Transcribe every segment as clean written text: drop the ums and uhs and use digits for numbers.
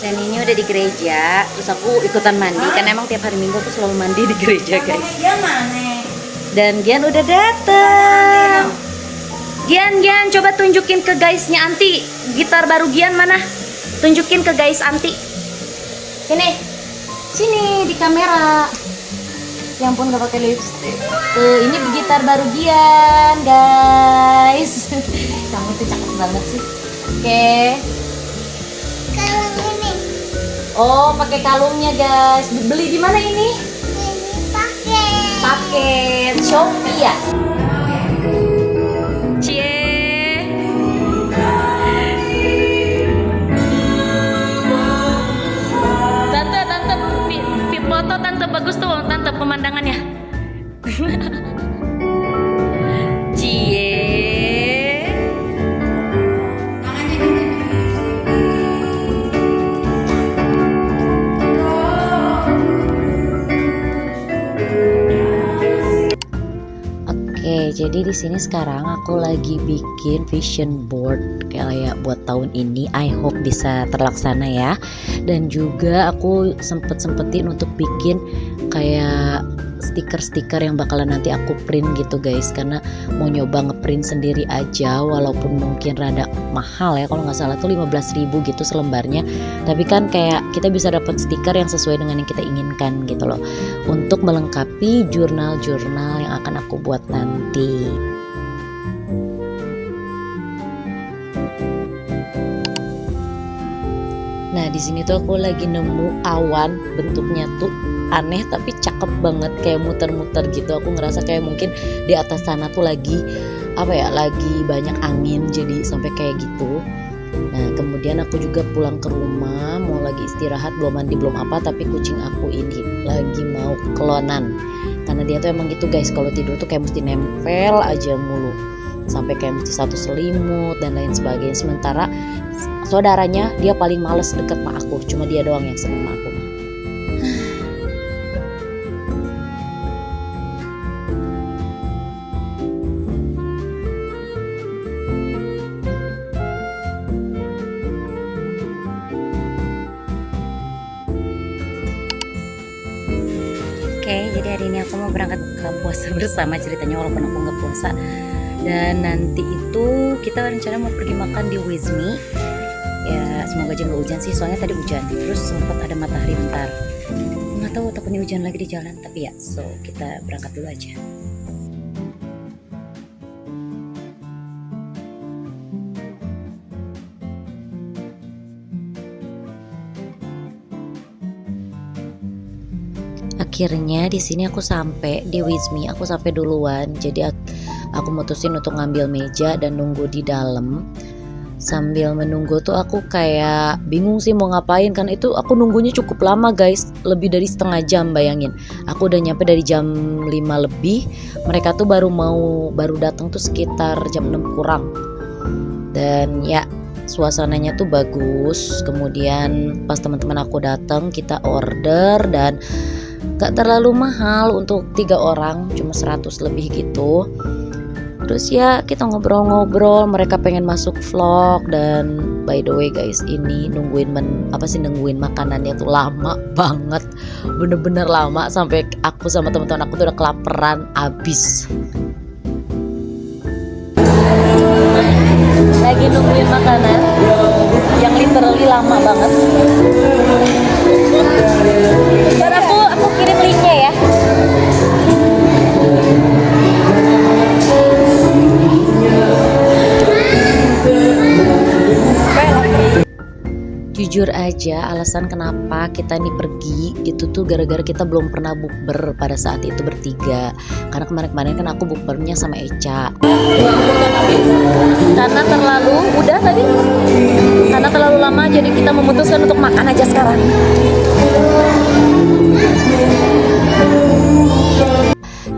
Dan ini udah di gereja, terus aku ikutan mandi karena emang tiap hari Minggu aku selalu mandi di gereja, guys. Dan Gian udah dateng. Gian, coba tunjukin ke guysnya Anti. Gitar baru Gian mana? Tunjukin ke guys Anti. Sini di kamera. Ya ampun gak pakai lipstick. Tuh, ini gitar baru Gian, guys. Kamu tuh cakep banget sih. Oke. Kalung ini. Oh, pakai kalungnya, guys. Beli di mana ini? Ini pakai. Paket Shopee ya. Cie. Tante, foto tante bagus tuh, tante pemandangannya. Cie. Oke, jadi di sini sekarang aku lagi bikin vision board kayak buat tahun ini. I hope bisa terlaksana ya. Dan juga aku sempetin untuk bikin kayak stiker-stiker yang bakalan nanti aku print gitu, guys. Karena mau nyoba ngeprint sendiri aja, walaupun mungkin rada mahal ya. Kalau nggak salah tuh 15.000 gitu selembarnya. Tapi kan kayak kita bisa dapat stiker yang sesuai dengan yang kita inginkan gitu loh. Untuk melengkapi jurnal-jurnal yang akan aku buat nanti. Nah, di sini tuh aku lagi nemu awan, bentuknya tuh aneh tapi cakep banget, kayak muter-muter gitu. Aku ngerasa kayak mungkin di atas sana tuh lagi lagi banyak angin jadi sampai kayak gitu. Nah, kemudian aku juga pulang ke rumah, mau lagi istirahat, belum mandi belum apa, tapi kucing aku ini lagi mau kelonan. Karena dia tuh emang gitu, guys, kalau tidur tuh kayak mesti nempel aja mulu, sampai kayak mesti satu selimut dan lain sebagainya. Sementara saudaranya dia paling males deket sama aku, cuma dia doang yang seneng sama aku. Oke, jadi hari ini aku mau berangkat ke puasa bersama ceritanya, walaupun aku nggak puasa. Dan nanti itu kita rencana mau pergi makan di Wizmi. Ya semoga aja nggak hujan sih, soalnya tadi hujan. Terus sempat ada matahari bentar. Nggak tahu, takutnya hujan lagi di jalan. Tapi ya, so kita berangkat dulu aja. Akhirnya di sini aku sampai di Wizmi. Aku sampai duluan. Jadi aku mutusin untuk ngambil meja dan nunggu di dalam. Sambil menunggu tuh aku kayak bingung sih mau ngapain, kan itu aku nunggunya cukup lama, guys, lebih dari setengah jam. Bayangin, aku udah nyampe dari jam 5 lebih, mereka tuh baru datang tuh sekitar jam 6 kurang. Dan ya suasananya tuh bagus. Kemudian pas teman-teman aku datang, kita order dan gak terlalu mahal untuk 3 orang, cuma 100 lebih gitu. Terus ya kita ngobrol-ngobrol, mereka pengen masuk vlog. Dan by the way, guys, ini nungguin makanannya tuh lama banget, bener-bener lama, sampai aku sama teman-teman aku tuh udah kelaparan abis. Lagi nungguin makanan yang literally lama banget. Dan aku kirim linknya ya. Jujur aja, alasan kenapa kita nih pergi itu tuh gara-gara kita belum pernah bukber pada saat itu bertiga. Karena kemarin-kemarin kan aku bukbernya sama Eca. Karena terlalu lama, jadi kita memutuskan untuk makan aja sekarang.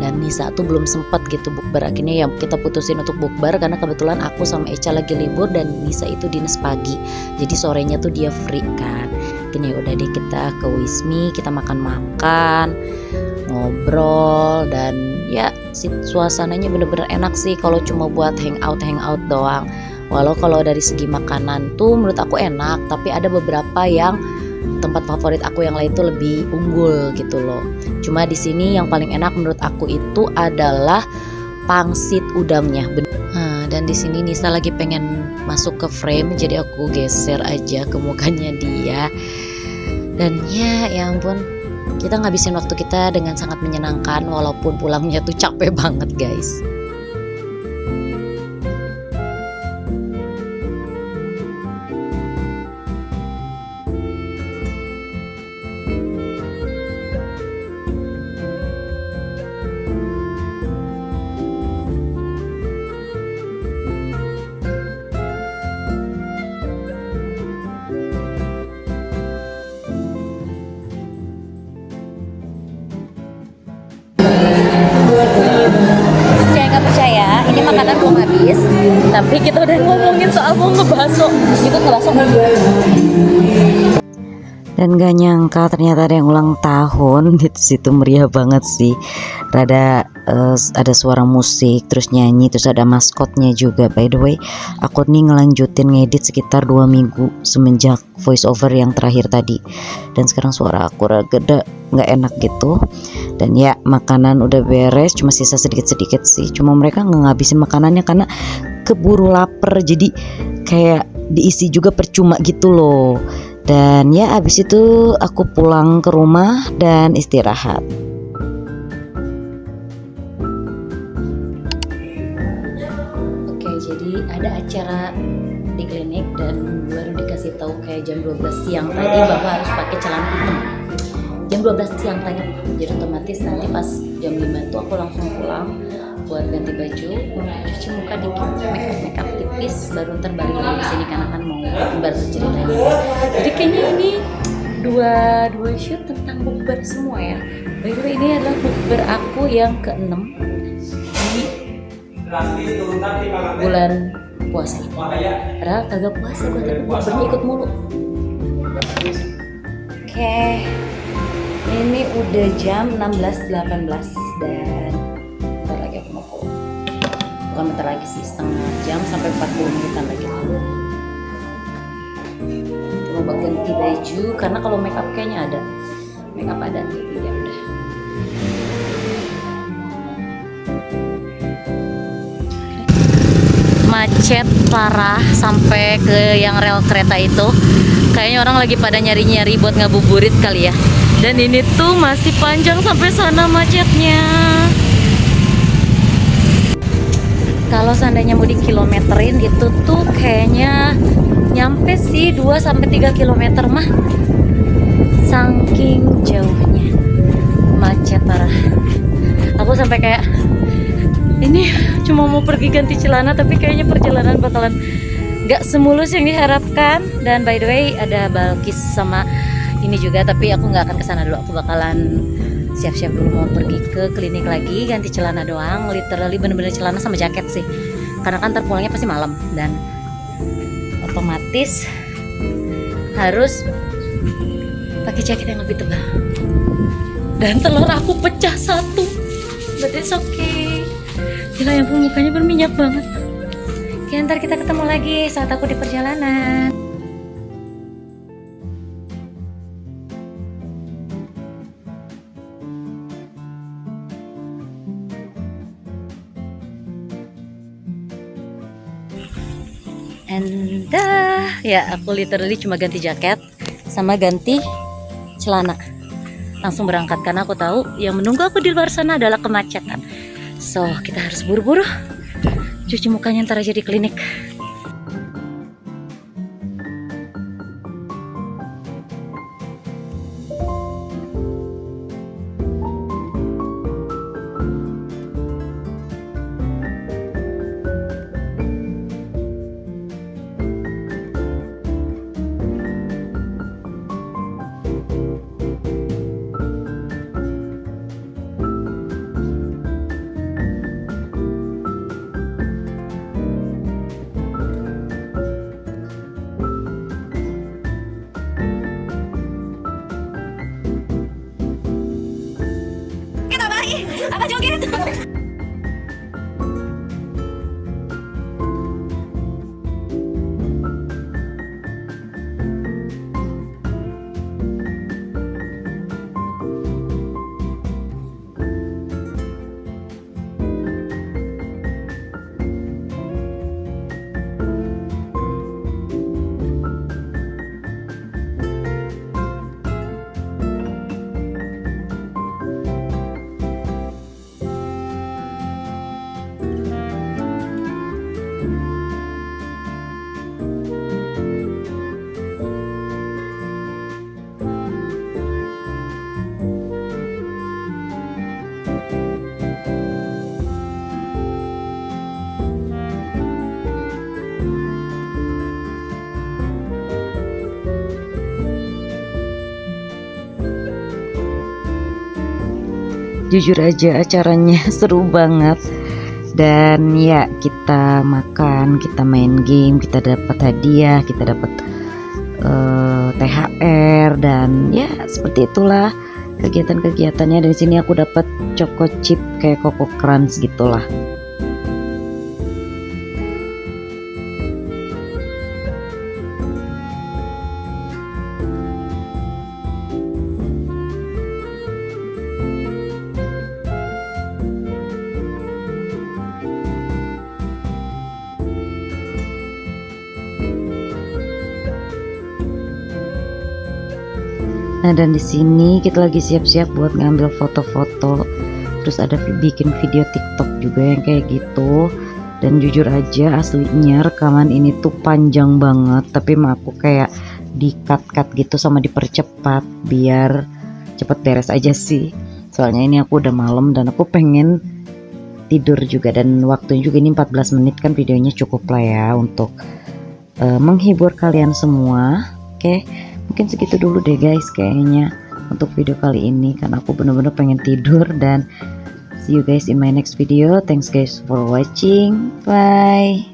Dan Nisa tuh belum sempat gitu bukber. Akhirnya ya kita putusin untuk bukber karena kebetulan aku sama Eca lagi libur dan Nisa itu dinas pagi. Jadi sorenya tuh dia free kan. Akhirnya udah deh kita ke Wismi, kita makan-makan, ngobrol, dan ya suasananya bener-bener enak sih kalau cuma buat hangout doang. Walau kalau dari segi makanan tuh menurut aku enak, tapi ada beberapa yang tempat favorit aku yang lain tuh lebih unggul gitu loh. Cuma di sini yang paling enak menurut aku itu adalah pangsit udangnya. Nah, dan di sini Nisa lagi pengen masuk ke frame, jadi aku geser aja ke mukanya dia. Dan ya ampun, kita ngabisin waktu kita dengan sangat menyenangkan walaupun pulangnya tuh capek banget guys. Percaya nggak percaya, ini makanan belum habis, tapi kita udah ngomongin soal mau ngebaso. Ikut ngebaso nggak? Dan gak nyangka ternyata ada yang ulang tahun di situ, meriah banget sih. Ada suara musik, terus nyanyi, terus ada maskotnya juga. By the way, aku nih ngelanjutin ngedit sekitar 2 minggu semenjak voice over yang terakhir tadi. Dan sekarang suara aku rada nggak enak gitu. Dan ya makanan udah beres, cuma sisa sedikit-sedikit sih. Cuma mereka nggak ngabisin makanannya karena keburu lapar, jadi kayak diisi juga percuma gitu loh. Dan ya abis itu aku pulang ke rumah dan istirahat. Oke, jadi ada acara di klinik dan baru dikasih tahu kayak jam 12 siang tadi bahwa harus pakai celana hitam. Jam 12 siang tadi, jadi otomatis nanti pas jam 5 itu aku langsung pulang buat ganti baju, cuci muka dikit, make up tipis, baru ntar balik lagi ke sini karena kan mau baru ceritanya. Jadi kayaknya ini dua shoot tentang bukber semua ya. By the way, ini adalah bukber aku yang ke-6 di bulan puasa. Padahal kagak puasa gue, tapi bukbernya ikut mulu. Oke, ini udah jam 16.18 dan bentar lagi aku mau pulang. Bukan bentar lagi sih, setengah jam sampai 40 menitan lagi. Cuma buat ganti baju karena kalau make up kayaknya ada. Make up ada, ya udah. Macet parah sampai ke yang rel kereta itu. Kayaknya orang lagi pada nyari-nyari buat ngabuburit kali ya. Dan ini tuh masih panjang sampai sana macetnya. Kalau seandainya mau dikilometerin itu tuh kayaknya nyampe sih 2-3 kilometer mah. Saking jauhnya macet parah. Aku sampai kayak ini cuma mau pergi ganti celana, tapi kayaknya perjalanan bakalan gak semulus yang diharapkan. Dan by the way ada Balkis sama ini juga, tapi aku nggak akan kesana dulu. Aku bakalan siap-siap dulu mau pergi ke klinik lagi, ganti celana doang, literally bener-bener celana sama jaket sih, karena kan ntar pulangnya pasti malam dan otomatis harus pakai jaket yang lebih tebal. Dan telur aku pecah 1, but it's okay. Gila ya, mukanya berminyak banget. Oke, ntar kita ketemu lagi saat aku di perjalanan. And ya aku literally cuma ganti jaket sama ganti celana, langsung berangkat karena aku tahu yang menunggu aku di luar sana adalah kemacetan. So kita harus buru-buru cuci mukanya ntar aja di klinik. Apa joget? Jujur aja acaranya seru banget. Dan ya kita makan, kita main game, kita dapat hadiah, kita dapat THR, dan ya seperti itulah kegiatan-kegiatannya. Dari sini aku dapat choco chip kayak Coco Crunch gitulah. Nah, dan di sini kita lagi siap-siap buat ngambil foto-foto. Terus ada bikin video TikTok juga yang kayak gitu. Dan jujur aja aslinya rekaman ini tuh panjang banget, tapi aku kayak di-cut gitu sama dipercepat biar cepet beres aja sih. Soalnya ini aku udah malam dan aku pengen tidur juga, dan waktunya juga ini 14 menit kan, videonya cukup lah ya untuk menghibur kalian semua. Oke. Mungkin segitu dulu deh guys kayaknya untuk video kali ini, karena aku bener-bener pengen tidur. Dan see you guys in my next video. Thanks guys for watching. Bye.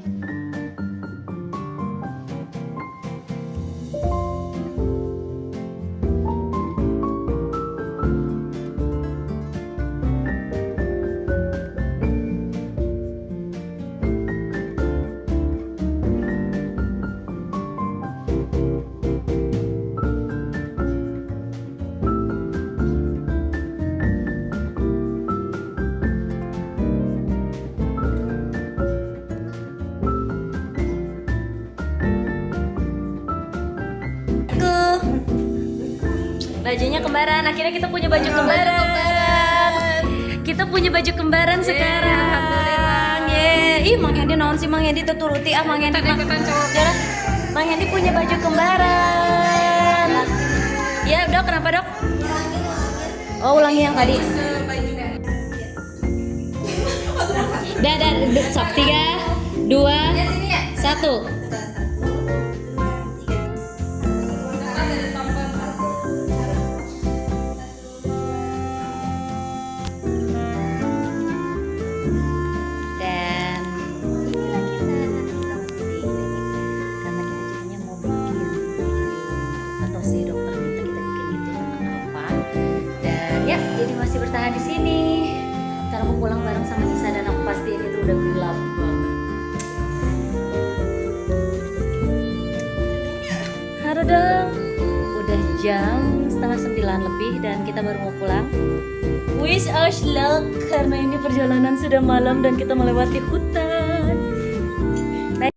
Bajunya kembaran, akhirnya kita punya baju kembaran. Kita punya baju kembaran sekarang. Ih, Mang Hendi naon sih Mang Hendi tuturuti Mang Hendi. Jalan. Mang Hendi punya baju kembaran. Ya, Dok, kenapa, Dok? Oh, ulangi yang tadi. Dah, sok 3, 2, 1. Ya, jadi masih bertahan di sini. Ntar aku pulang bareng sama Nisa dan aku pastiin itu udah gelap banget. Halo dong, udah jam 8:30 lebih dan kita baru mau pulang. Wish us luck karena ini perjalanan sudah malam dan kita melewati hutan.